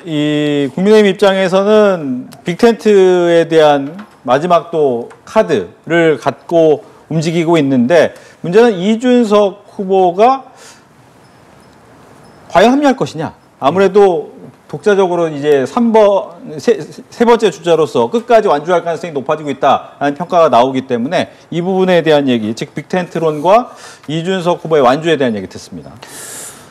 이 국민의힘 입장에서는 빅텐트에 대한 마지막 또 카드를 갖고 움직이고 있는데 문제는 이준석 후보가 과연 합류할 것이냐. 아무래도 독자적으로 이제 세 번째 주자로서 끝까지 완주할 가능성이 높아지고 있다라는 평가가 나오기 때문에 이 부분에 대한 얘기, 즉 빅텐트론과 이준석 후보의 완주에 대한 얘기 듣습니다.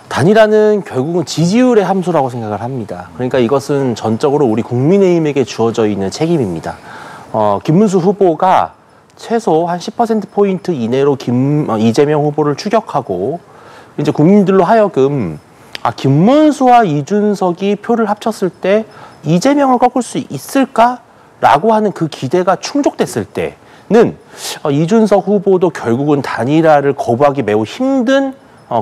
단일화는 결국은 지지율의 함수라고 생각을 합니다. 그러니까 이것은 전적으로 우리 국민의힘에게 주어져 있는 책임입니다. 김문수 후보가 최소 한 10%포인트 이내로 이재명 후보를 추격하고 이제 국민들로 하여금 김문수와 이준석이 표를 합쳤을 때 이재명을 꺾을 수 있을까라고 하는 그 기대가 충족됐을 때는 이준석 후보도 결국은 단일화를 거부하기 매우 힘든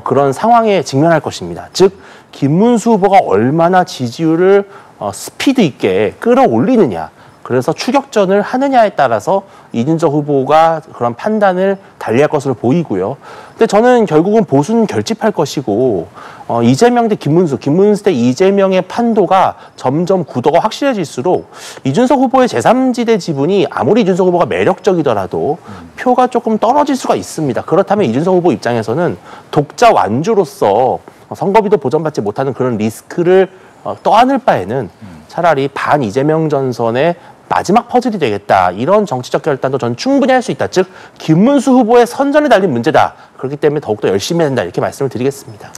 그런 상황에 직면할 것입니다. 즉 김문수 후보가 얼마나 지지율을 스피드 있게 끌어올리느냐, 그래서 추격전을 하느냐에 따라서 이준석 후보가 그런 판단을 달리할 것으로 보이고요. 근데 저는 결국은 보수는 결집할 것이고 이재명 대 김문수 대 이재명의 판도가 점점 구도가 확실해질수록 이준석 후보의 제3지대 지분이 아무리 이준석 후보가 매력적이더라도 표가 조금 떨어질 수가 있습니다. 그렇다면 이준석 후보 입장에서는 독자 완주로서 선거비도 보전받지 못하는 그런 리스크를 떠안을 바에는 차라리 반 이재명 전선의 마지막 퍼즐이 되겠다. 이런 정치적 결단도 저는 충분히 할 수 있다. 즉 김문수 후보의 선전에 달린 문제다. 그렇기 때문에 더욱더 열심히 해야 된다. 이렇게 말씀을 드리겠습니다.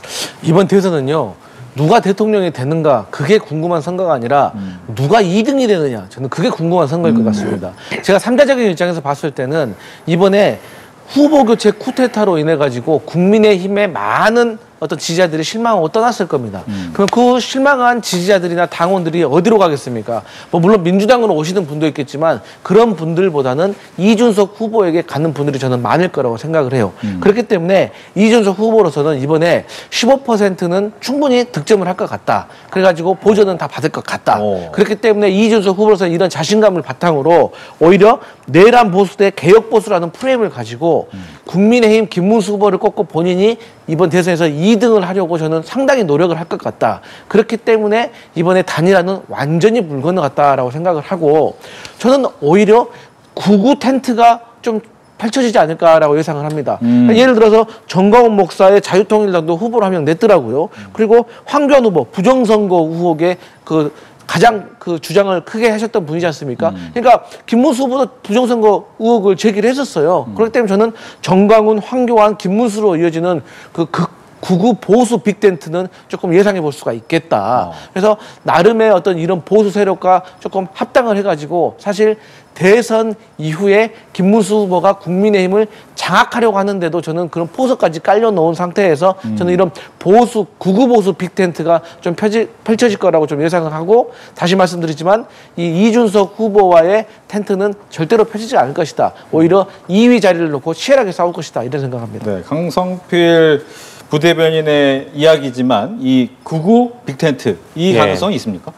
이번 대선은요. 누가 대통령이 되는가 그게 궁금한 선거가 아니라 누가 2등이 되느냐. 저는 그게 궁금한 선거일 것 같습니다. 제가 3자적인 입장에서 봤을 때는 이번에 후보 교체 쿠데타로 인해 가지고 국민의힘의 많은 어떤 지지자들이 실망하고 떠났을 겁니다. 그럼 그 실망한 지지자들이나 당원들이 어디로 가겠습니까? 물론 민주당으로 오시는 분도 있겠지만 그런 분들보다는 이준석 후보에게 가는 분들이 저는 많을 거라고 생각을 해요. 그렇기 때문에 이준석 후보로서는 이번에 15%는 충분히 득점을 할 것 같다. 그래가지고 보조는 다 받을 것 같다. 그렇기 때문에 이준석 후보로서는 이런 자신감을 바탕으로 오히려 내란 보수 대 개혁 보수라는 프레임을 가지고 국민의힘 김문수 후보를 꺾고 본인이 이번 대선에서 2등을 하려고 저는 상당히 노력을 할 것 같다. 그렇기 때문에 이번에 단일화는 완전히 물 건너갔다라고 생각을 하고 저는 오히려 구구 텐트가 좀 펼쳐지지 않을까라고 예상을 합니다. 예를 들어서 정광훈 목사의 자유통일당도 후보로 한 명 냈더라고요. 그리고 황교안 후보 부정선거 의혹에 가장 주장을 크게 하셨던 분이지 않습니까? 그러니까 김문수 후보도 부정선거 의혹을 제기를 했었어요. 그렇기 때문에 저는 정광훈, 황교안, 김문수로 이어지는 구구 보수 빅텐트는 조금 예상해 볼 수가 있겠다. 그래서 나름의 어떤 이런 보수 세력과 조금 합당을 해가지고 사실 대선 이후에 김문수 후보가 국민의힘을 장악하려고 하는데도 저는 그런 포석까지 깔려놓은 상태에서 저는 이런 구구 보수 빅텐트가 좀 펼쳐질 거라고 좀 예상을 하고 다시 말씀드리지만 이 이준석 후보와의 텐트는 절대로 펼치지 않을 것이다. 오히려 2위 자리를 놓고 치열하게 싸울 것이다. 이런 생각합니다. 네, 강성필 부대변인의 이야기지만 이 구구 빅텐트 이 가능성이 있습니까?